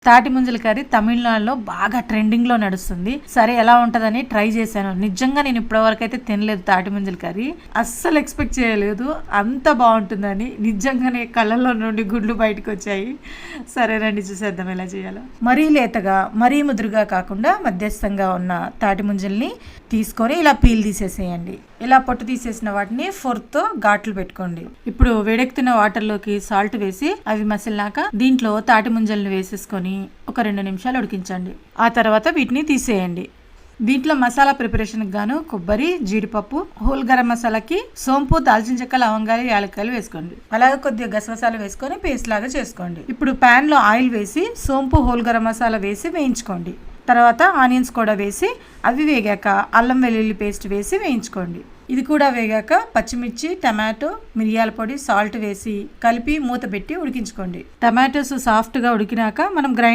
తాటి ముంజల కర్రీ తమిళనాడులో బాగా ట్రెండింగ్ లో నడుస్తుంది. సరే ఎలా ఉంటదని ట్రై చేశాను. నిజంగా నేను ఇప్పటివరకు అయితే తినలేదు తాటి ముంజల కర్రీ. అస్సలు ఎక్స్పెక్ట్ చేయలేదు అంత బాగుంటుందని. నిజంగానే కళ్ళల్లో నుండి గుడ్లు బయటకు వచ్చాయి. సరే రండి చూసేద్దాం ఎలా చేయాలో. మరీ లేతగా మరీ ముదురుగా కాకుండా మధ్యస్థంగా ఉన్న తాటి ముంజల్ని తీసుకొని ఇలా పీల్ తీసేసేయండి. ఇలా పొట్టు తీసేసిన వాటిని ఫోర్క్తో ఘాట్లు పెట్టుకోండి. ఇప్పుడు వేడెక్కుతున్న వాటర్లోకి సాల్ట్ వేసి అవి మసిలినాక దీంట్లో తాటి ముంజల్ని వేసేసుకొని ఒక 2 నిమిషాలు ఉడికించండి. ఆ తర్వాత వీటిని తీసేయండి. దీంట్లో మసాలా ప్రిపరేషన్కి గాను కొబ్బరి, జీడిపప్పు, హోల్ గరం మసాలాకి సోంపు, దాల్చిన చెక్క, లవంగాలు, యాలక్కాయలు వేసుకోండి. అలాగే కొద్దిగా గసగసాలు వేసుకొని పేస్ట్ లాగా చేసుకోండి. ఇప్పుడు ప్యాన్ లో ఆయిల్ వేసి సోంపు, హోల్ గరం మసాలా వేసి వేయించుకోండి. తర్వాత ఆనియన్స్ కూడా వేసి అవి వేగాక అల్లం వెల్లుల్లి పేస్ట్ వేసి వేయించుకోండి. ఇది కూడా వేగాక పచ్చిమిర్చి, టమాటో, మిరియాల పొడి, సాల్ట్ వేసి కలిపి మూత పెట్టి ఉడికించుకోండి. టమాటోస్ సాఫ్ట్గా ఉడికినాక మనం గ్రైండ్